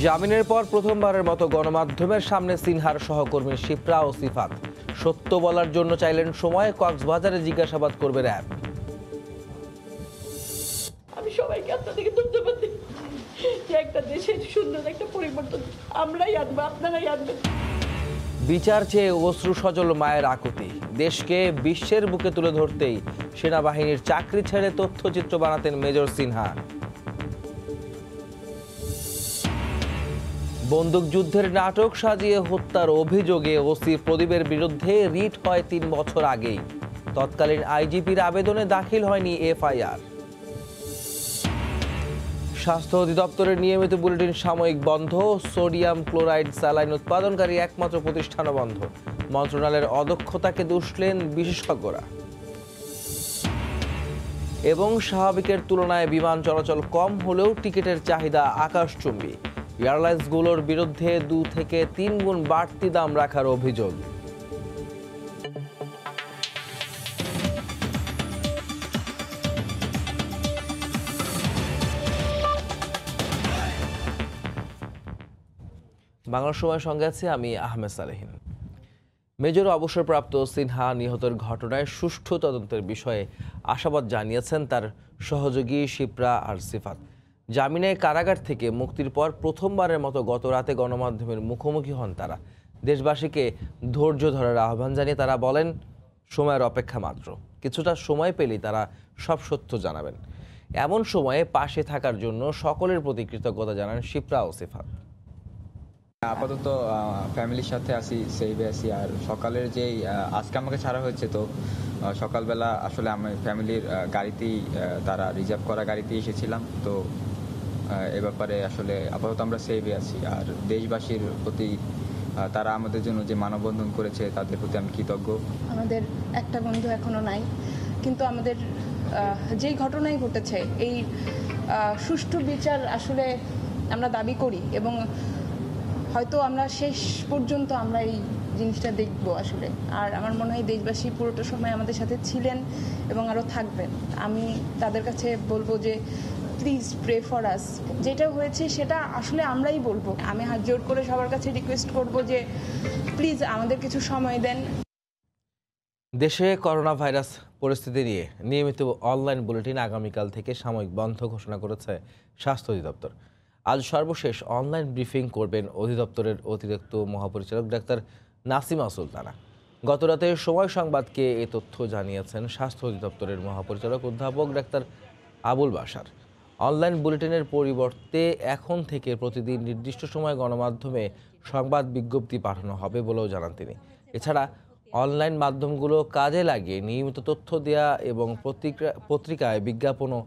জামিনের পর প্রথমবারের মতো গণমাধ্যমের সামনে সিনহার সহকর্মী শিপ্রা ও সিফাত। সত্য বলার জন্য চাইলেন সময়, কক্সবাজারে জিজ্ঞাসাবাদ করবে র্যাব। আমি সবাইকে আপনাদেরকে ধন্যবাদ দিই যে একটা দেশের সুন্দর একটা পরিবর্তন আমরাই আনবো, আপনারাই আনবেন। বিচার চেয়ে অশ্রু সজল মায়ের আকুতি। দেশকে বিশ্বের বুকে তুলে ধরতেই সেনাবাহিনীর চাকরি ছেড়ে তথ্যচিত্র বানাতেন মেজর সিনহা। বন্দুকযুদ্ধের নাটক সাজিয়ে হত্যার অভিযোগে ওসি প্রদীপের বিরুদ্ধে রিট হয় ৩ বছর আগেই। তৎকালীন আইজিপির আবেদনে দাখিল হয়নি এফআইআর। স্বাস্থ্য অধিদপ্তরের নিয়মিত বুলেটিন সাময়িক বন্ধ। সোডিয়াম ক্লোরাইড স্যালাইন উৎপাদনকারী একমাত্র প্রতিষ্ঠানও বন্ধ। মন্ত্রণালয়ের অদক্ষতাকে দুষলেন বিশেষজ্ঞরা। এবং স্বাভাবিকের তুলনায় বিমান চলাচল কম হলেও টিকিটের চাহিদা আকাশচুম্বী। এয়ারলাইন্সগুলোর বিরুদ্ধে 2 থেকে 3 গুণ বাড়তি দাম রাখার অভিযোগ। বাংলা সময়ের সঙ্গে আছি আমি আহমেদ সালেহিন। মেজর অবসরপ্রাপ্ত সিনহা নিহতের ঘটনায় সুষ্ঠু তদন্তের বিষয়ে আশাবাদ জানিয়েছেন তার সহযোগী শিপ্রা আর সিফাত। জামিনে কারাগার থেকে মুক্তির পর প্রথমবারের মতো গত রাতে গণমাধ্যমের মুখোমুখি হন তারা। দেশবাসীকে ধৈর্য ধরার আহ্বান জানিয়ে তারা বলেন, সময়ের অপেক্ষা মাত্র, কিছুটা সময় পেলেই তারা সব সত্য জানাবেন। এমন সময়ে পাশে থাকার জন্য সকলের প্রতি কৃতজ্ঞতা জানান শিপ্রা ও সিফাত। আপাতত ফ্যামিলির সাথে আসি, সেইভে আসি। আর সকালের যেই আজকে আমাকে ছাড়া হয়েছে, তো সকালবেলা আসলে আমি ফ্যামিলির গাড়িতেই, তারা রিজার্ভ করা গাড়িতেই এসেছিলাম। তো এ ব্যাপারে আসলে আপাতত আমরা সেইভে আছি। আর দেশবাসীর প্রতি তারা আমাদের জন্য যে মানববন্ধন করেছে তাদের প্রতি আমি কৃতজ্ঞ। আমাদের একটা বন্ধু এখনো নাই, কিন্তু আমাদের যেই ঘটনাই ঘটেছে এই সুষ্ঠু বিচার আসলে আমরা দাবি করি, এবং হয়তো আমরা শেষ পর্যন্ত আমরা এই জিনিসটা দেখব আসলে। আর আমার মনে হয় দেশবাসী পুরোটা সময় আমাদের সাথে ছিলেন এবং আরও থাকবেন। আমি তাদের কাছে বলবো যে প্লিজ প্রে ফর আস। যেটা হয়েছে সেটা আসলে আমরাই বলবো। আমি হাত জোর করে সবার কাছে রিকোয়েস্ট করব যে প্লিজ আমাদের কিছু সময় দেন। দেশে করোনা ভাইরাস পরিস্থিতি নিয়ে নিয়মিত অনলাইন বুলেটিন আগামীকাল থেকে সাময়িক বন্ধ ঘোষণা করেছে স্বাস্থ্য অধিদপ্তর। আজ সর্বশেষ অনলাইন ব্রিফিং করবেন অধিদপ্তরের অতিরিক্ত মহাপরিচালক ডাক্তার নাসিমা সুলতানা। গতরাতে সময় সংবাদকে এ তথ্য জানিয়েছেন স্বাস্থ্য অধিদপ্তরের মহাপরিচালক অধ্যাপক ডাক্তার আবুল বাশার। অনলাইন বুলেটিনের পরিবর্তে এখন থেকে প্রতিদিন নির্দিষ্ট সময় গণমাধ্যমে সংবাদ বিজ্ঞপ্তি পাঠানো হবে বলেও জানান তিনি। এছাড়া অনলাইন মাধ্যমগুলো কাজে লাগিয়ে নিয়মিত তথ্য দেয়া এবং পত্রিকায় বিজ্ঞাপন ও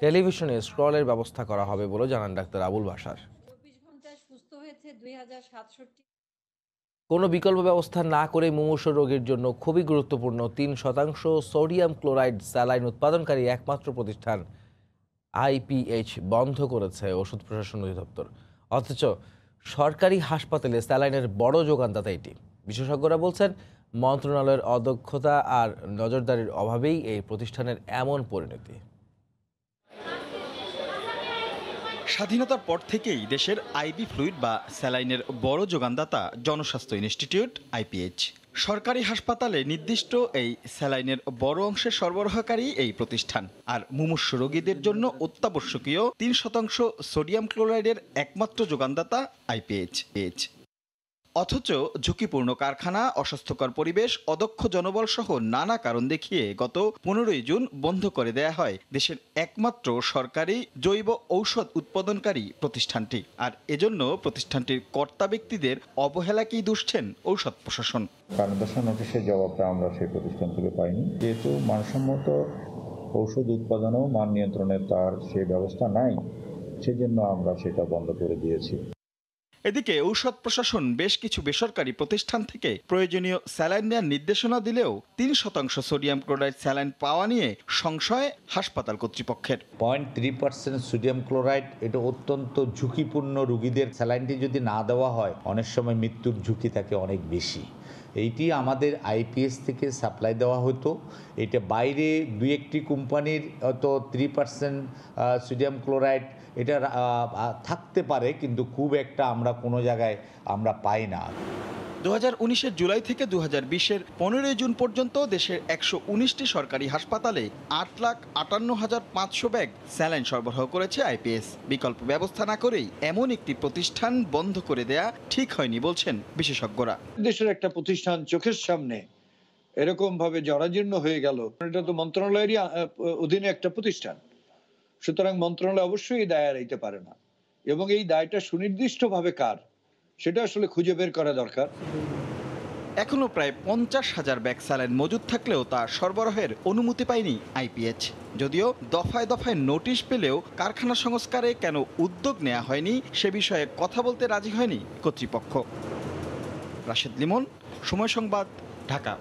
টেলিভিশনে স্ক্রলের ব্যবস্থা করা হবে বলে জানান ডাক্তার আবুল বাশার। কোনো বিকল্প ব্যবস্থা না করে মুমূর্ষু রোগীর জন্য খুবই গুরুত্বপূর্ণ 3% সোডিয়াম ক্লোরাইড স্যালাইন উৎপাদনকারী একমাত্র প্রতিষ্ঠান আইপিএইচ বন্ধ করেছে ওষুধ প্রশাসন অধিদপ্তর। অথচ সরকারি হাসপাতালে স্যালাইনের বড় যোগানদাতা এটি। বিশেষজ্ঞরা বলছেন, মন্ত্রণালয়ের অদক্ষতা আর নজরদারির অভাবেই এই প্রতিষ্ঠানের এমন পরিণতি। স্বাধীনতার পর থেকেই দেশের আইভি ফ্লুইড বা স্যালাইনের বড় যোগানদাতা জনস্বাস্থ্য ইনস্টিটিউট আইপিএইচ। সরকারি হাসপাতালে নির্দিষ্ট এই স্যালাইনের বড় অংশের সরবরাহকারী এই প্রতিষ্ঠান। আর মুমূর্ষু রোগীদের জন্য অত্যাবশ্যকীয় 3% সোডিয়াম ক্লোরাইডের একমাত্র যোগানদাতা আইপিএইচ। অথচ ঝুঁকিপূর্ণ কারখানা, অস্বাস্থ্যকর পরিবেশ, অদক্ষ জনবল সহ নানা কারণ দেখিয়ে গত 15 জুন বন্ধ করে দেয়া হয় দেশের একমাত্র সরকারি জৈব ঔষধ উৎপাদনকারী প্রতিষ্ঠানটি। আর এজন্য প্রতিষ্ঠানটির কর্তা ব্যক্তিদের অবহেলাকেই দুষছেন ঔষধ প্রশাসন। কারণ দর্শন নোটিশের জবাবটা আমরা সেই প্রতিষ্ঠান থেকে পাইনি, যেহেতু মানসম্মত ঔষধ উৎপাদন ও মান নিয়ন্ত্রণের তার সেই ব্যবস্থা নাই, সেজন্য আমরা সেটা বন্ধ করে দিয়েছি। এদিকে ঔষধ প্রশাসন বেশ কিছু বেসরকারি প্রতিষ্ঠান থেকে প্রয়োজনীয় স্যালাইন নেওয়ার নির্দেশনা দিলেও 3% সোডিয়াম ক্লোরাইড স্যালাইন পাওয়া নিয়ে সংশয় হাসপাতাল কর্তৃপক্ষের। 0.3% সোডিয়াম ক্লোরাইড এটা অত্যন্ত ঝুঁকিপূর্ণ। রোগীদের স্যালাইনটি যদি না দেওয়া হয় অনেক সময় মৃত্যুর ঝুঁকি থাকে অনেক বেশি। এইটি আমাদের আইপিএস থেকে সাপ্লাই দেওয়া হতো। এটা বাইরে 2-1টি কোম্পানির হয়তো 3% সোডিয়াম ক্লোরাইড এটা থাকতে পারে, কিন্তু খুব একটা আমরা কোনো জায়গায় আমরা পাই না। 2019-এর জুলাই থেকে 2020-এর 15 জুন পর্যন্ত দেশের 119টি সরকারি হাসপাতালে 8,58,500 ব্যাগ স্যালাইন সরবরাহ করেছে আইপিএস। বিকল্প ব্যবস্থা না করেই এমন একটি প্রতিষ্ঠান বন্ধ করে দেয়া ঠিক হয়নি বলছেন বিশেষজ্ঞরা। দেশের একটা প্রতিষ্ঠান চোখের সামনে এরকম ভাবে জরাজীর্ণ হয়ে গেল, এটা তো মন্ত্রণালয়েরই অধীনে একটা প্রতিষ্ঠান, সুতরাং মন্ত্রণালয় অবশ্যই এই দায় এড়াইতে পারে না, এবং এই দায়টা সুনির্দিষ্টভাবে কার সেটা আসলে খুঁজে বের করা দরকার। এখনো প্রায় 50,000 ব্যাগ স্যালাইন মজুদ থাকলেও তা সরবরাহের অনুমতি পায়নি আইপিএইচ। যদিও দফায় দফায় নোটিশ পেলেও কারখানা সংস্কারে কেন উদ্যোগ নেওয়া হয়নি সে বিষয়ে কথা বলতে রাজি হয়নি কর্তৃপক্ষ। রাশেদ লিমন, সময় সংবাদ, ঢাকা।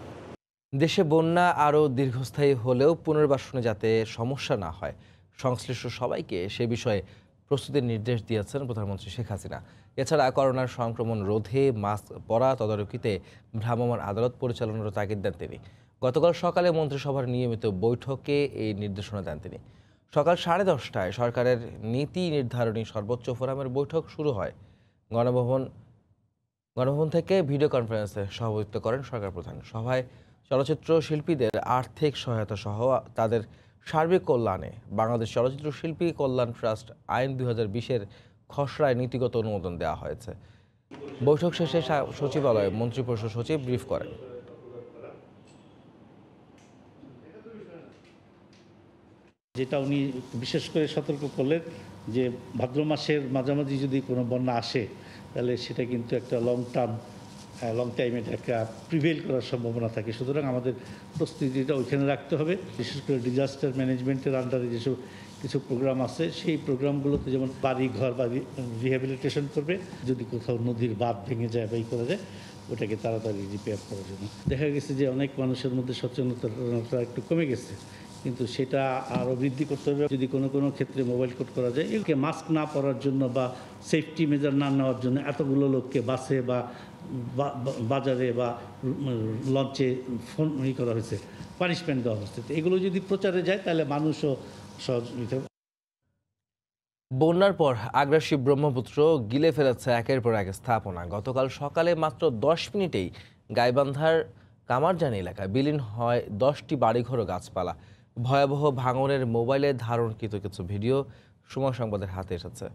দেশে বন্যা আরও দীর্ঘস্থায়ী হলেও পুনর্বাসনে যাতে সমস্যা না হয়, সংশ্লিষ্ট সবাইকে সে বিষয়ে প্রস্তুতির নির্দেশ দিয়েছেন প্রধানমন্ত্রী শেখ হাসিনা। এছাড়া করোনার সংক্রমণ রোধে মাস্ক পরা, তদারকিতে ভ্রাম্যমাণ আদালত পরিচালনারও তাগিদ দেন তিনি। গতকাল সকালে মন্ত্রিসভার নিয়মিত বৈঠকে এই নির্দেশনা দেন তিনি। সকাল 10:30টায় সরকারের নীতি নির্ধারণী সর্বোচ্চ ফোরামের বৈঠক শুরু হয়। গণভবন থেকে ভিডিও কনফারেন্সে সভাপতিত্ব করেন সরকার প্রধান। সভায় চলচ্চিত্র শিল্পীদের আর্থিক সহায়তা সহ তাদের সার্বিক কল্যাণে বাংলাদেশ চলচ্চিত্র শিল্পী কল্যাণ ট্রাস্ট আইন 2020-এর খসড়ায় নীতিগত অনুমোদন দেওয়া হয়েছে। বৈঠক শেষে সচিবালয়ে মন্ত্রিপরিষদ সচিব ব্রিফ করেন। যেটা উনি বিশেষ করে সতর্ক করলেন যে ভাদ্র মাসের মাঝামাঝি যদি কোনো বন্যা আসে তাহলে সেটা কিন্তু একটা লং টাইমে একটা প্রিভেল করার সম্ভাবনা থাকে। সুতরাং আমাদের প্রস্তুতিটা ওইখানে রাখতে হবে। বিশেষ করে ডিজাস্টার ম্যানেজমেন্টের আন্ডারে যেসব কিছু প্রোগ্রাম আছে সেই প্রোগ্রামগুলোতে যেমন বাড়ি ঘর বা রিহ্যাবিলিটেশন করবে, যদি কোথাও নদীর বাঁধ ভেঙে যায় বা করা যায় ওটাকে তাড়াতাড়ি রিপেয়ার করার জন্য। দেখা গেছে যে অনেক মানুষের মধ্যে সচেতনতা একটু কমে গেছে, কিন্তু সেটা আরও বৃদ্ধি করতে হবে। যদি কোনো ক্ষেত্রে মোবাইল কোড করা যায়, এগুলোকে মাস্ক না পরার জন্য বা সেফটি মেজার না নেওয়ার জন্য এতগুলো লোককে বাসে বা বাজারে বা লঞ্চে ফোন করা হয়েছে, পানিশমেন্ট দেওয়া হচ্ছে। এগুলো যদি প্রচারে যায় তাহলে মানুষও সহযোগিতা। বন্যার পর আগ্রাসী ব্রহ্মপুত্র গিলে ফেলেছে একের পর এক স্থাপনা। গতকাল সকালে মাত্র 10 মিনিটেই গাইবান্ধার কামারজানি এলাকায় বিলীন হয় 10টি বাড়িঘর ও গাছপালা। ভয়াবহ ভাঙনের মোবাইলে ধারণকৃত কিছু ভিডিও সময় সংবাদের হাতে এসেছে।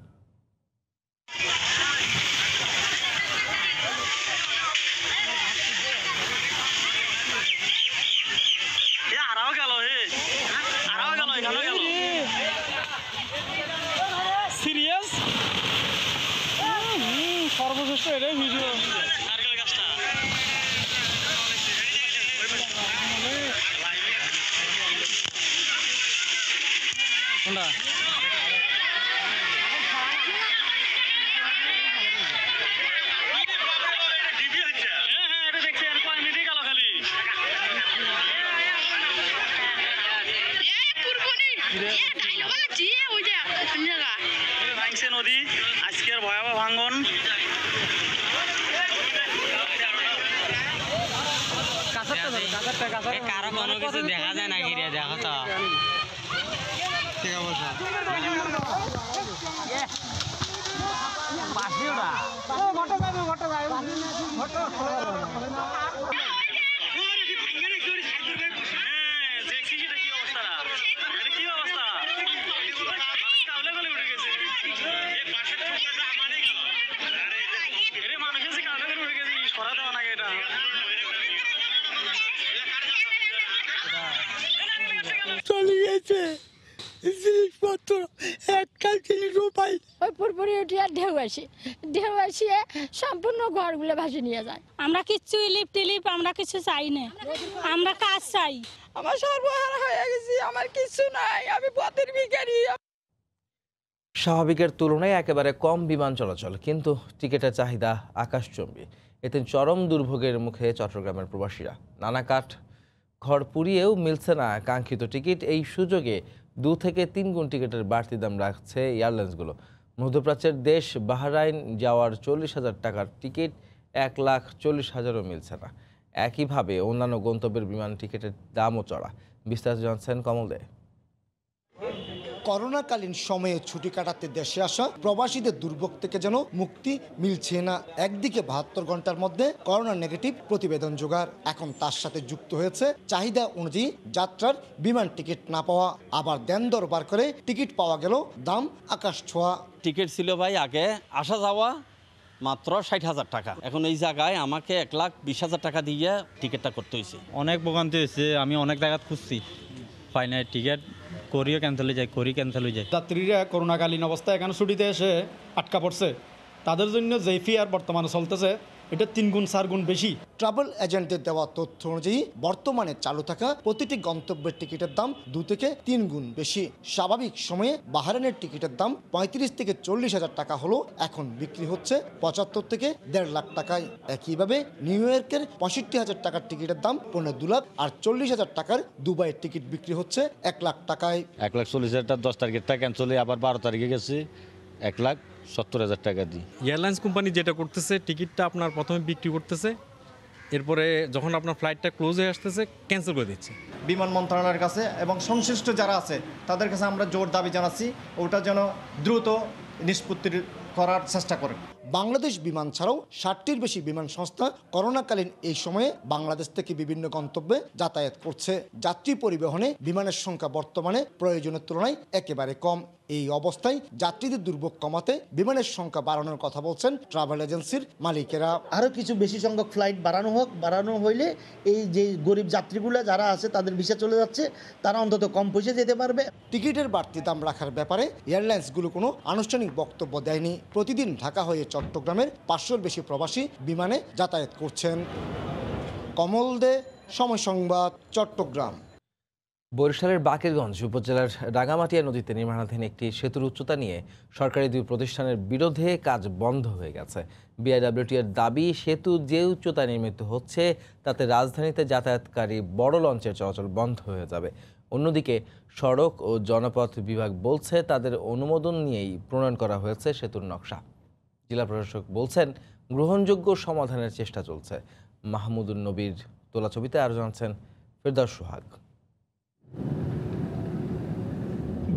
সর্বশ্রেষ্ঠ এটাই ভিডিও। নদী আজকের ভয়াবহ ভাঙন। কারো কোনো কিছু দেখা যায় না, গিয়ে দেখো তো ঠিক অবস্থা। চলে গেছে জিনিসপত্র, একটা জিনিসও পাই। ওই পুরপুরি উঠিয়ে ঢেউ আসিয়ে সম্পূর্ণ ঘরগুলো ভাসে নিয়ে যায়। আমরা কিচ্ছু ইলিপ টিলিপ আমরা কিছু চাই না, আমরা কাজ চাই। আমার সর্বহারা হয়ে গেছি, আমার কিছু নাই, আমি পথের ভিখারি। স্বাভাবিকের তুলনায় একেবারে কম বিমান চলাচল, কিন্তু টিকিটের চাহিদা আকাশচুম্বী। এতে চরম দুর্ভোগের মুখে চট্টগ্রামের প্রবাসীরা। নানা কাঠ ঘর পুড়িয়েও মিলছে না কাঙ্ক্ষিত টিকিট। এই সুযোগে 2 থেকে 3 গুণ টিকিটের বাড়তি দাম রাখছে এয়ারলাইন্সগুলো। মধ্যপ্রাচ্যের দেশ বাহরাইন যাওয়ার 40,000 টাকার টিকিট 1,40,000ও মিলছে না। একইভাবে অন্যান্য গন্তব্যের বিমান টিকিটের দামও চড়া। বিস্তারিত জানছেন কমল দে। করোনাকালীন সময়ে ছুটি কাটাতে দেশে আসা প্রবাসীদের দুর্ভোগ থেকে যেন মুক্তি মিলছে না। একদিকে 72 ঘন্টার মধ্যে করোনা নেগেটিভ প্রতিবেদন জোগাড়, এখন তার সাথে যুক্ত হয়েছে চাহিদা অনুযায়ী যাত্রার বিমান টিকিট না পাওয়া, আবার দেন দরবার করে টিকিট পাওয়া গেল দাম আকাশ ছোঁয়া। টিকিট ছিল ভাই আগে আসা যাওয়া মাত্র 60,000 টাকা, এখন এই জায়গায় আমাকে 1,20,000 টাকা দিয়ে টিকিটটা করতে হয়েছে। অনেক ভোগান্তি হয়েছে, আমি অনেক জায়গা খুঁজছি, ফাইনাল টিকিট করিও ক্যান্সেল হয়ে যায়, ক্যান্সেল হয়ে যায়। যাত্রীরা করোনাকালীন অবস্থায় এখানে ছুটিতে এসে আটকা পড়ছে, তাদের জন্য যে ফেয়ার বর্তমানে চলতেছে এটা 3 গুণ 4 গুণ বেশি। ট্রাভেল এজেন্টের দেওয়া তথ্য অনুযায়ী বর্তমানে চালু থাকা প্রতিটি গন্তব্যের টিকিটের দাম 2 থেকে 3 গুণ বেশি। স্বাভাবিক সময়ে বাহরাইনের টিকিটের দাম 35 থেকে 40,000 টাকা হলো এখন বিক্রি হচ্ছে 75 থেকে 1.5 লাখ টাকায়। একইভাবে নিউ ইয়র্কের 65,000 টাকার টিকিটের দাম 2.5 লাখ, আর 40,000 টাকার দুবাইয়ের টিকিট বিক্রি হচ্ছে 1 লাখ টাকায়। 1,40,000 10 তারিখের টাকা ক্যান্সেল হয়ে আবার 12 তারিখে গেছে 1,70,000 টাকা দিই। এয়ারলাইন্স কোম্পানি যেটা করতেছে, টিকিটটা আপনার প্রথমে বিক্রি করতেছে, এরপরে যখন আপনার ফ্লাইটটা ক্লোজ হয়ে আসতেছে ক্যান্সেল করে দিচ্ছে। বিমান মন্ত্রণালয়ের কাছে এবং সংশ্লিষ্ট যারা আছে তাদের কাছে আমরা জোর দাবি জানাচ্ছি ওটা যেন দ্রুত নিষ্পত্তি করার চেষ্টা করে। বাংলাদেশ বিমান ছাড়াও 60টির বেশি বিমান সংস্থা করোনাকালীন এই সময়ে বাংলাদেশ থেকে বিভিন্ন গন্তব্যে যাতায়াত করছে। যাত্রী পরিবহনে বিমানের সংখ্যা বর্তমানে প্রয়োজনের তুলনায় একেবারে কম। এই অবস্থায় যাত্রীদের দুর্ভোগ কমাতে বিমানের সংখ্যা বাড়ানোর কথা বলছেন ট্রাভেল এজেন্সির মালিকেরা। আরও কিছু বেশি সংখ্যক ফ্লাইট বাড়ানো হইলে এই যে গরিব যাত্রীগুলো যারা আছে তাদের ভিসা চলে যাচ্ছে, তারা অন্তত কম পয়সা যেতে পারবে। টিকিটের বাড়তি দাম রাখার ব্যাপারে এয়ারলাইন্সগুলো কোনো আনুষ্ঠানিক বক্তব্য দেয়নি। প্রতিদিন ঢাকা হয়ে চট্টগ্রামের 500-র বেশি প্রবাসী বিমানে যাতায়াত করছেন। কমল দে, সময় সংবাদ, চট্টগ্রাম। বরিশালের বাকেরগঞ্জ উপজেলার রাঙামাটিয়া নদীতে নির্মাণাধীন একটি সেতুর উচ্চতা নিয়ে সরকারি 2 প্রতিষ্ঠানের বিরোধে কাজ বন্ধ হয়ে গেছে। বিআইডব্লিউটির দাবি, সেতু যে উচ্চতায় নির্মিত হচ্ছে তাতে রাজধানীতে যাতায়াতকারী বড় লঞ্চের চলাচল বন্ধ হয়ে যাবে। অন্যদিকে সড়ক ও জনপথ বিভাগ বলছে তাদের অনুমোদন নিয়েই প্রণয়ন করা হয়েছে সেতুর নকশা। জেলা প্রশাসক বলছেন গ্রহণযোগ্য সমাধানের চেষ্টা চলছে। মাহমুদুন নবীর তোলা ছবিতে আরও জানাচ্ছেন ফেরদাউস সোহাগ।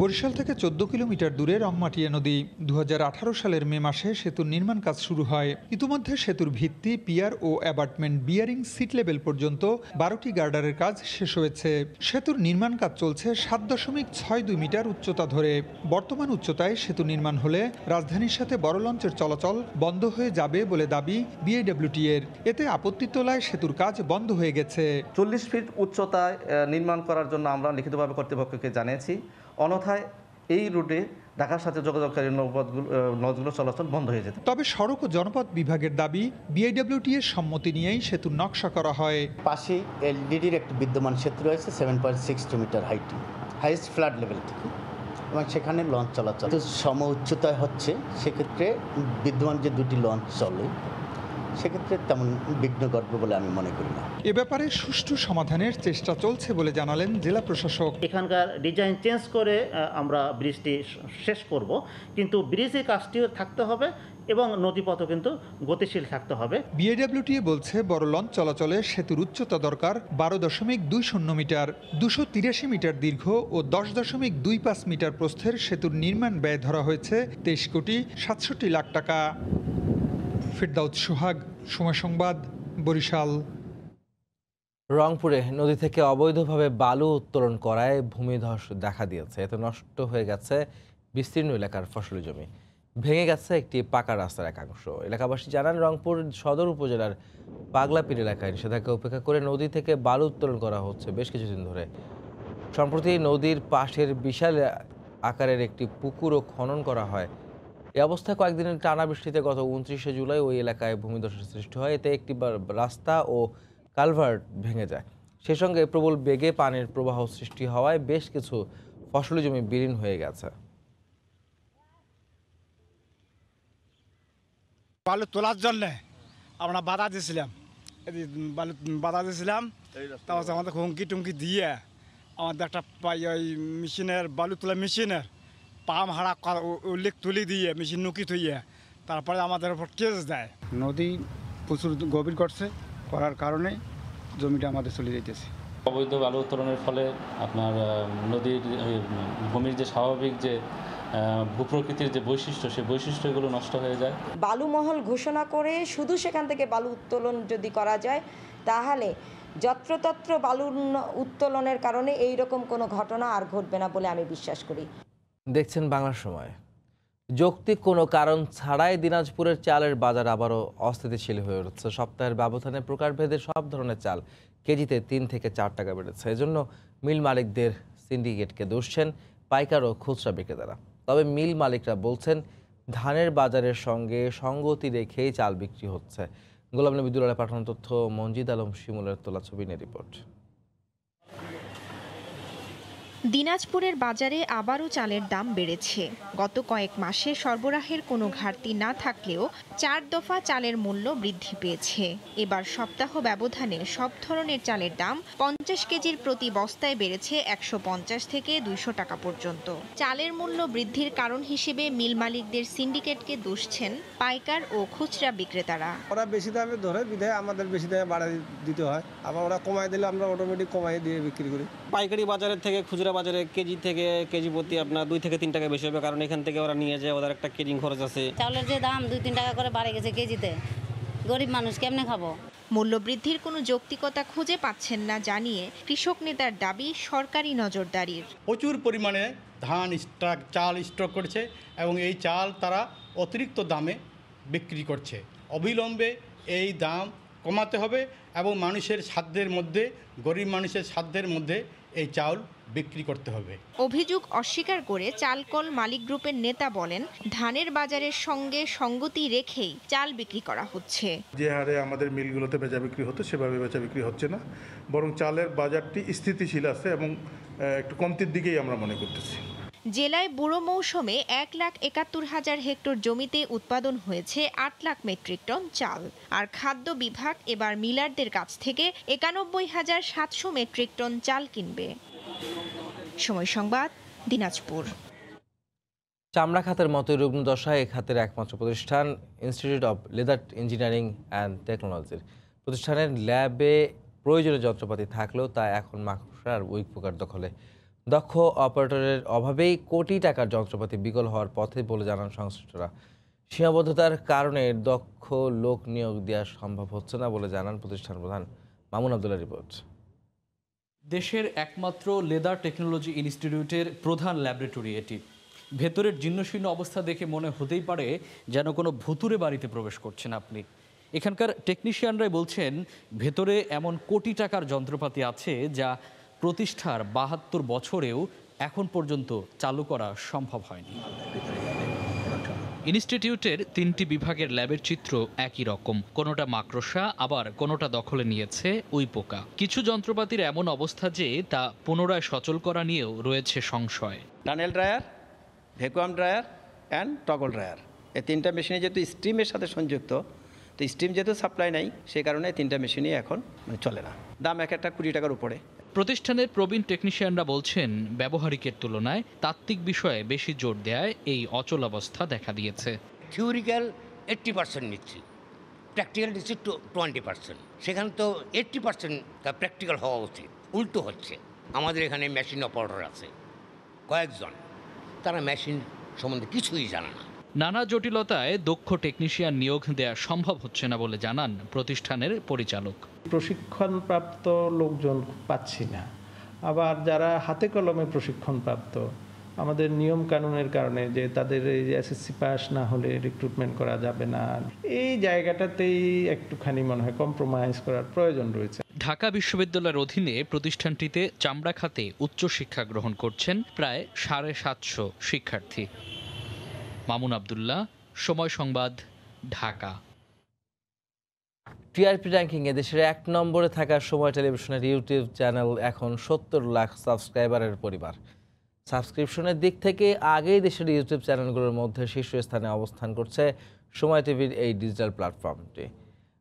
বরিশাল থেকে 14 কিলোমিটার দূরে রংমাটিয়া নদী। 2018 সালের মে মাসে সেতুর নির্মাণ কাজ শুরু হয়। ইতিমধ্যে সেতুর ভিত্তি, পিয়ার ও অ্যাবাটমেন্ট, বিয়ারিং, সিট লেভেল পর্যন্ত 12টি গার্ডারের কাজ শেষ হয়েছে। সেতুর নির্মাণ কাজ চলছে 7.62 মিটার উচ্চতা ধরে। বর্তমান উচ্চতায় সেতু নির্মাণ হলে রাজধানীর সাথে বড় লঞ্চের চলাচল বন্ধ হয়ে যাবে বলে দাবি বিআইডব্লিউটি এর। এতে আপত্তি তোলায় সেতুর কাজ বন্ধ হয়ে গেছে। 40 ফিট উচ্চতায় নির্মাণ করার জন্য আমরা লিখিতভাবে কর্তৃপক্ষকে জানিয়েছি, অন্যথায় এই রুটে ঢাকার সাথে যোগাযোগকারী নৌপথগুলো চলাচল বন্ধ হয়ে যেত। তবে সড়ক ও জনপথ বিভাগের দাবি, বিআইডব্লিউটি এর সম্মতি নিয়েই সেতুর নকশা করা হয়। পাশেই এলডিডির একটি বিদ্যমান সেতু রয়েছে 7.62 metre height, highest flood level থেকে, এবং সেখানে লঞ্চ চলাচল সম উচ্চতায় হচ্ছে। সেক্ষেত্রে বিদ্যমান যে 2টি লঞ্চ চলে সেক্ষেত্রে তেমন বিঘ্ন ঘটবে বলে আমি মনে করি না। এ ব্যাপারে সুষ্ঠু সমাধানের চেষ্টা চলছে বলে জানালেন জেলা প্রশাসক। এখানকার ডিজাইন চেঞ্জ করে আমরা ব্রিজটি শেষ করব, কিন্তু ব্রিজের কাজটিও থাকতে হবে এবং নদীপথও কিন্তু গতিশীল থাকতে হবে। বিআইডব্লিউটি বলছে বড় লঞ্চ চলাচলে সেতুর উচ্চতা দরকার 12.20 মিটার। 283 মিটার দীর্ঘ ও 10.25 মিটার প্রস্থের সেতুর নির্মাণ ব্যয় ধরা হয়েছে 23.67 লাখ টাকা। ফেরদাউস সোহাগ, সময় সংবাদ, বরিশাল। রংপুরে নদী থেকে অবৈধভাবে বালু উত্তোলন করায় ভূমিধস দেখা দিয়েছে। এতে নষ্ট হয়ে গেছে বিস্তীর্ণ এলাকার ফসলি জমি, ভেঙে গেছে একটি পাকা রাস্তার একাংশ। এলাকাবাসী জানান, রংপুর সদর উপজেলার পাগলাপীর এলাকায় নিষেধাজ্ঞা উপেক্ষা করে নদী থেকে বালু উত্তোলন করা হচ্ছে বেশ কিছুদিন ধরে। সম্প্রতি নদীর পাশের বিশাল আকারের একটি পুকুরও খনন করা হয়। এই অবস্থায় কয়েকদিনের টানা বৃষ্টিতে গত 29শে জুলাই ওই এলাকায় ভূমিধসের সৃষ্টি হয়। এতে একটি রাস্তা ও কালভার্ট ভেঙে যায়। সেই সঙ্গে প্রবল বেগে পানির প্রবাহ সৃষ্টি হওয়ায় বেশ কিছু ফসলি জমি বিলীন হয়ে গেছে। বালু তোলার জন্য আমরা বাধা দিয়েছিলাম, তারপর আমাদের হুমকি টুমকি দিয়ে আমাদের একটা ওই মেশিনের বালু তোলা মেশিনের পাম হাড়া উল্লেখ তুলি দিয়ে মেশিন নুকি থইয়ে তারপরে আমাদের উপর কেস দেয়। নদী প্রচুর গভীর করার কারণে জমিটা আমাদের চলে যেতেছে। অবৈধ বালু উত্তোলনের ফলে আপনার নদীর ভূমির যে স্বাভাবিক যে ভূপ্রকৃতির যে বৈশিষ্ট্য, সেই বৈশিষ্ট্যগুলো নষ্ট হয়ে যায়। বালুমহল ঘোষণা করে শুধু সেখান থেকে বালু উত্তোলন যদি করা যায়, তাহলে যত্রতত্র বালু উত্তোলনের কারণে এই রকম কোনো ঘটনা আর ঘটবে না বলে আমি বিশ্বাস করি। দেখছেন বাংলা সময়। যৌক্তিক কোনো কারণ ছাড়াই দিনাজপুরের চালের বাজার আবারও অস্থিতিশীল হয়ে উঠছে। সপ্তাহের ব্যবধানে প্রকারভেদে সব ধরনের চাল কেজিতে 3 থেকে 4 টাকা বেড়েছে। এজন্য মিল মালিকদের সিন্ডিকেটকে দোষছেন পাইকার ও খুচরা বিক্রেতারা। তবে মিল মালিকরা বলছেন ধানের বাজারের সঙ্গে সঙ্গতি রেখেই চাল বিক্রি হচ্ছে। গোলাম নবী দুলালের পাঠানো তথ্য, মঞ্জিদ আলম শিমুলের তোলা ছবি নিয়ে রিপোর্ট। দিনাজপুরের বাজারে আবারও চালের দাম বেড়েছে। গত কয়েক মাসে সরবরাহের কোনো ঘাটতি না থাকলেও 4 দফা চালের মূল্য বৃদ্ধি পেয়েছে। এবার সপ্তাহ ব্যবধানে সব ধরনের চালের দাম 50 কেজির প্রতি বস্তায় বেড়েছে 150 থেকে 200 টাকা পর্যন্ত। চালের মূল্য বৃদ্ধির কারণ হিসেবে মিল মালিকদের সিন্ডিকেটকে দোষছেন পাইকার ও খুচরা বিক্রেতারা। ওরা বেশি দামে ধরে বিধায় আমাদের বেশি দামে বাড়াই দিতে হয়, আবার ওরা কমাই দিলে আমরা অটোমেটিক কমাই দিয়ে বিক্রি করি। পাইকারি বাজারের থেকে খুচরা বাজারে কেজি প্রতি আপনার 2 থেকে 3 টাকা বেশি হবে, কারণ এখান থেকে ওরা নিয়ে যায়, ওদের একটা কেজিং খরচ আছে। চাউলের যে দাম 2-3 টাকা করে বাড়ে গেছে কেজিতে, গরিব মানুষ কেমনে খাবো? মূল্য বৃদ্ধির কোনো যৌক্তিকতা খুঁজে পাচ্ছেন না জানিয়ে কৃষক নেতার দাবি সরকারি নজরদারির। প্রচুর পরিমাণে চাল স্টক করছে এবং এই চাল তারা অতিরিক্ত দামে বিক্রি করছে। অবিলম্বে এই দাম কমাতে হবে এবং মানুষের সাধ্যের মধ্যে, গরিব মানুষের সাধ্যের মধ্যে এই চাউল বিক্রি করতে হবে। অভিযোগ অস্বীকার করে চালকল মালিক গ্রুপের নেতা বলেন, ধানের বাজারের সঙ্গে সঙ্গতি রেখেই চাল বিক্রি করা হচ্ছে। যে হারে আমাদের মিলগুলোতে বেচা বিক্রি হতো সেভাবে বেচা বিক্রি হচ্ছে না, বরং চালের বাজারটি স্থিতিশীল আছে এবং একটু কমতির দিকেই আমরা মনে করতেছি। জেলায় বুড়ো মৌসুমে 1,71,000 হেক্টর জমিতে উৎপাদন হয়েছে 8 লাখ মেট্রিক টন চাল। আর খাদ্য বিভাগ এবার মিলারদের কাছ থেকে 91,700 মেট্রিক টন চাল কিনবে। সময় সংবাদ, দিনাজপুর। চামড়া খাতের মতোই রুগ্ন দশায় এ খাতের একমাত্র প্রতিষ্ঠান institute of leather engineering and টেকনোলজির। প্রতিষ্ঠানের ল্যাবে প্রয়োজনীয় যন্ত্রপাতি থাকলেও তা এখন মাকড়সা আর উইক পোকার দখলে। দক্ষ অপারেটরের অভাবেই কোটি টাকার যন্ত্রপাতি বিকল হওয়ার পথে বলে জানান সংশ্লিষ্টরা। সীমাবদ্ধতার কারণে দক্ষ লোক নিয়োগ দেওয়া সম্ভব হচ্ছে না বলে জানান প্রতিষ্ঠান প্রধান মামুন আবদুল্লাহ। রিপোর্ট। দেশের একমাত্র লেদার টেকনোলজি ইনস্টিটিউটের প্রধান ল্যাবরেটরি এটি। ভেতরের জীর্ণশীর্ণ অবস্থা দেখে মনে হতেই পারে যেন কোনো ভুতুরে বাড়িতে প্রবেশ করছেন আপনি। এখানকার টেকনিশিয়ানরাই বলছেন ভেতরে এমন কোটি টাকার যন্ত্রপাতি আছে যা প্রতিষ্ঠার 72 বছরেও এখন পর্যন্ত চালু করা সম্ভব হয়নি। ইনস্টিটিউটের 3টি বিভাগের ল্যাবের চিত্র একই রকম, কোনোটা মাকড়সা আবার কোনোটা দখলে নিয়েছে উই পোকা। কিছু যন্ত্রপাতির এমন অবস্থা যে তা পুনরায় সচল করা নিয়েও রয়েছে সংশয়। Tunnel dryer, vacuum dryer and toggle dryer, এই 3টা মেশিনে যেহেতু স্টিমের সাথে সংযুক্ত, তো স্টিম যেহেতু সাপ্লাই নাই, সেই কারণে 3টা মেশিনই এখন চলে না। দাম এক একটা 20 টাকার উপরে। প্রতিষ্ঠানের প্রবীণ টেকনিশিয়ানরা বলছেন ব্যবহারিকের তুলনায় তাত্ত্বিক বিষয়ে বেশি জোর দেয় এই অচলাবস্থা দেখা দিয়েছে। থিওরিক্যাল 80% নিচ্ছি, প্র্যাকটিক্যাল নিচ্ছি 20%। সেখানে তো 80% প্র্যাকটিক্যাল হওয়া উচিত, উল্টো হচ্ছে। আমাদের এখানে মেশিন অপারেটর আছে কয়েকজন, তারা মেশিন সম্বন্ধে কিছুই জানে না। নানা জটিলতায় দক্ষ টেকনিশিয়ান নিয়োগ দেওয়া সম্ভব হচ্ছে না বলে জানান প্রতিষ্ঠানের পরিচালক। প্রশিক্ষণপ্রাপ্ত লোকজন পাচ্ছি না, আবার যারা হাতে কলমে প্রশিক্ষণপ্রাপ্ত, আমাদের নিয়ম কানুনের কারণে যে তাদের এই এসএসসি পাস না হলে রিক্রুটমেন্ট করা যাবে না, এই জায়গাটাতেই একটুখানি মনে হয় কম্প্রোমাইজ করার প্রয়োজন রয়েছে। ঢাকা বিশ্ববিদ্যালয়ের অধীনে প্রতিষ্ঠানটিতে চামড়া খাতে উচ্চশিক্ষা গ্রহণ করছেন প্রায় 750 শিক্ষার্থী। মামুন আবদুল্লাহ, সময় সংবাদ, ঢাকা। টিআরপি র্যাঙ্কিংয়ে দেশের 1 নম্বরে থাকা সময় টেলিভিশনের ইউটিউব চ্যানেল এখন 70 লাখ সাবস্ক্রাইবারের পরিবার। সাবস্ক্রিপশনের দিক থেকে আগেই দেশের ইউটিউব চ্যানেলগুলোর মধ্যে শীর্ষস্থানে অবস্থান করছে সময় টিভির এই ডিজিটাল প্ল্যাটফর্মটি।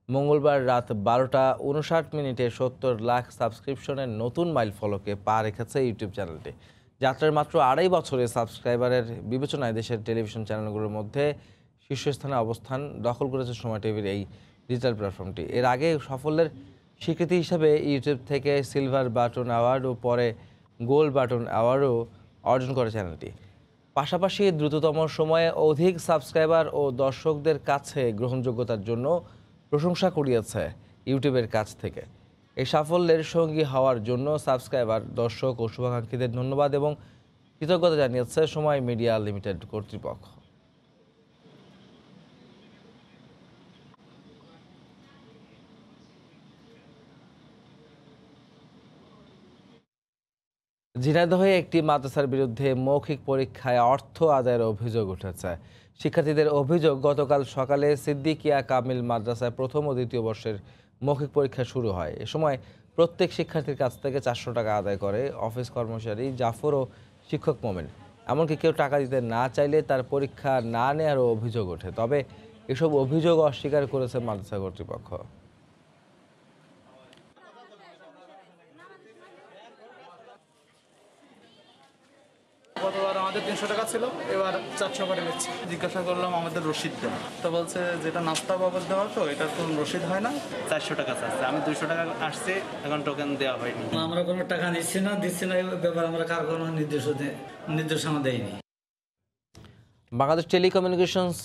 মঙ্গলবার রাত 12:59 70 লাখ সাবস্ক্রিপশনের নতুন মাইল ফলকে পা রেখেছে ইউটিউব চ্যানেলটি। যাত্রার মাত্র 2.5 বছরে সাবস্ক্রাইবারের বিবেচনায় দেশের টেলিভিশন চ্যানেলগুলোর মধ্যে শীর্ষস্থানে অবস্থান দখল করেছে সময় টিভির এই ডিজিটাল প্ল্যাটফর্মটি। এর আগে সাফল্যের স্বীকৃতি হিসাবে ইউটিউব থেকে সিলভার বাটন অ্যাওয়ার্ড ও পরে গোল্ড বাটন অ্যাওয়ার্ডও অর্জন করে চ্যানেলটি। পাশাপাশি দ্রুততম সময়ে অধিক সাবস্ক্রাইবার ও দর্শকদের কাছে গ্রহণযোগ্যতার জন্য প্রশংসা কুড়িয়েছে ইউটিউবের কাছ থেকে। এই সাফল্যের সঙ্গী হওয়ার জন্য সাবস্ক্রাইবার, দর্শক ও শুভাকাঙ্ক্ষীদের ধন্যবাদ এবং কৃতজ্ঞতা জানিয়েছে সময় মিডিয়া লিমিটেড কর্তৃপক্ষ। ঝিনাইদহে একটি মাদ্রাসার বিরুদ্ধে মৌখিক পরীক্ষায় অর্থ আদায়ের অভিযোগ উঠেছে। শিক্ষার্থীদের অভিযোগ, গতকাল সকালে সিদ্দিকিয়া কামিল মাদ্রাসায় প্রথম ও দ্বিতীয় বর্ষের মৌখিক পরীক্ষা শুরু হয়। এ সময় প্রত্যেক শিক্ষার্থীর কাছ থেকে 400 টাকা আদায় করে অফিস কর্মচারী জাফর ও শিক্ষক মোমেন। এমনকি কেউ টাকা দিতে না চাইলে তার পরীক্ষা না নেওয়ারও অভিযোগ ওঠে। তবে এসব অভিযোগ অস্বীকার করেছে মাদ্রাসা কর্তৃপক্ষ। গতবার আমাদের 300 টাকা ছিল, এবার 400 করে নিচ্ছে। জিজ্ঞাসা করলাম আমাদের রসিদ দেন, তো বলছে যেটা নাস্তা বাবদ দেওয়া তো এটা তো রসিদ হয় না। 400 টাকা চাচ্ছে, আমি 200 টাকা আসছে, এখন টোকেন দেওয়া হয়নি। আমরা কোনো টাকা দিচ্ছি না এই ব্যাপারে আমরা কার কোনো নির্দেশনা দেয়নি। বাংলাদেশ টেলিকমিউনিকেশনস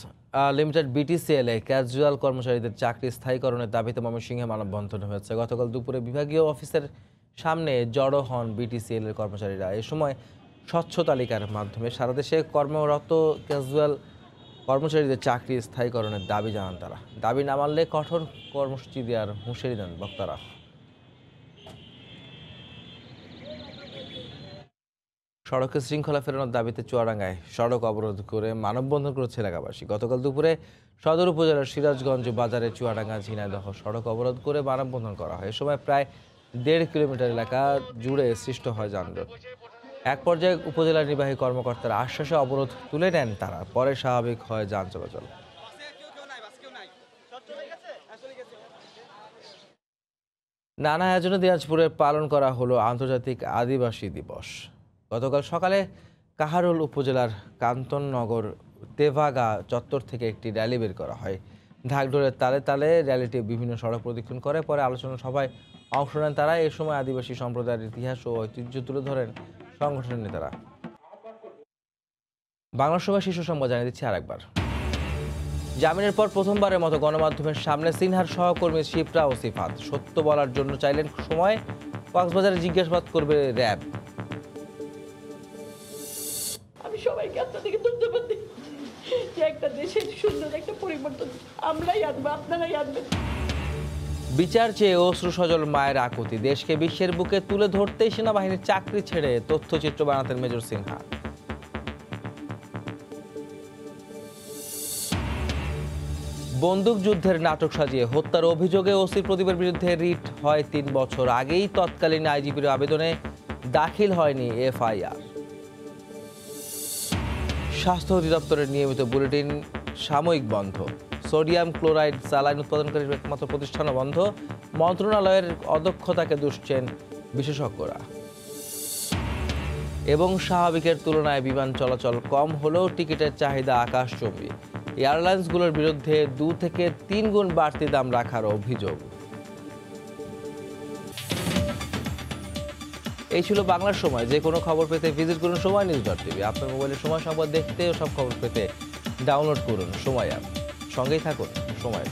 লিমিটেড BTCL এ ক্যাজুয়াল কর্মচারীদের চাকরি স্থায়ীকরণের দাবিতে ময়মনসিংহে মানববন্ধন হয়েছে। গতকাল দুপুরে বিভাগীয় অফিসের সামনে জড়ো হন BTCL এর কর্মচারীরা। এ সময় স্বচ্ছ তালিকার মাধ্যমে সারা দেশে কর্মরত ক্যাজুয়াল কর্মচারীদের চাকরি স্থায়ীকরণের দাবি জানান তারা। দাবি না মানলে কঠোর কর্মসূচি দেওয়ার হুঁশিয়ারি দেন বক্তারা। সড়কে শৃঙ্খলা ফেরানোর দাবিতে চুয়াডাঙ্গায় সড়ক অবরোধ করে মানববন্ধন করেছে এলাকাবাসী। গতকাল দুপুরে সদর উপজেলার সিরাজগঞ্জ বাজারে চুয়াডাঙ্গা ঝিনাইদহ সড়ক অবরোধ করে মানববন্ধন করা হয়। এ সময় প্রায় 1.5 কিলোমিটার এলাকা জুড়ে সৃষ্ট হয় যানজট। এক পর্যায়ে উপজেলা নির্বাহী কর্মকর্তার আশ্বাসে অবরোধ তুলে নেন তারা। পরে স্বাভাবিক হয় যান চলাচল। নানা আয়োজনে দিনাজপুরে পালন করা হলো আন্তর্জাতিক আদিবাসী দিবস। গতকাল সকালে কাহারোল উপজেলার কান্তননগর তেভাগা চত্বর থেকে একটি র্যালি বের করা হয়। ঢাকঢোলের তালে তালে র্যালিটি বিভিন্ন সড়ক প্রদক্ষিণ করে। পরে আলোচনা সভায় অংশ নেন তারা। এ সময় আদিবাসী সম্প্রদায়ের ইতিহাস ও ঐতিহ্য তুলে ধরেন সংগঠনের নেতারা। বাংলা সভায় শীর্ষ সংবাদ জানিয়ে দিচ্ছি আরেকবার। জামিনের পর প্রথমবারের মতো গণমাধ্যমের সামনে সিনহার সহকর্মী শিপ্রা ও সিফাত। সত্য বলার জন্য চাইলেন সময়, কক্সবাজারে জিজ্ঞাসাবাদ করবে র্যাব। আমি সবাইকে আপনাদেরকে ধন্যবাদ দিই যে একটা দেশের সুন্দর একটা পরিবর্তন আমরাই আনবো, আপনারাই আনবেন। বিচার চেয়ে অশ্রু সজল মায়ের আকুতি। দেশকে বিশ্বের বুকে তুলে ধরতেই সেনাবাহিনীর চাকরি ছেড়ে তথ্যচিত্র বানাতেন মেজর সিনহা। বন্দুক যুদ্ধের নাটক সাজিয়ে হত্যার অভিযোগে ওসির প্রদীপের বিরুদ্ধে রিট হয় 3 বছর আগেই। তৎকালীন আইজিপির আবেদনে দাখিল হয়নি FIR। স্বাস্থ্য অধিদপ্তরের নিয়মিত বুলেটিন সাময়িক বন্ধ। সোডিয়াম ক্লোরাইড স্যালাইন উৎপাদনকারীর একমাত্র প্রতিষ্ঠানও বন্ধ। মন্ত্রণালয়ের অদক্ষতাকে দুষছেন বিশেষজ্ঞরা। এবং স্বাভাবিকের তুলনায় বিমান চলাচল কম হলেও টিকিটের চাহিদা আকাশচুম্বী। এয়ারলাইন্সগুলোর বিরুদ্ধে 2 থেকে 3 গুণ বাড়তি দাম রাখার অভিযোগ। এই ছিল বাংলার সময়। যে কোনো খবর পেতে ভিজিট করুন সময়নিউজ.tv। আপনার মোবাইলে সময় সংবাদ দেখতে ও সব খবর পেতে ডাউনলোড করুন সময় অ্যাপ। সঙ্গেই থাকুন সময়ের।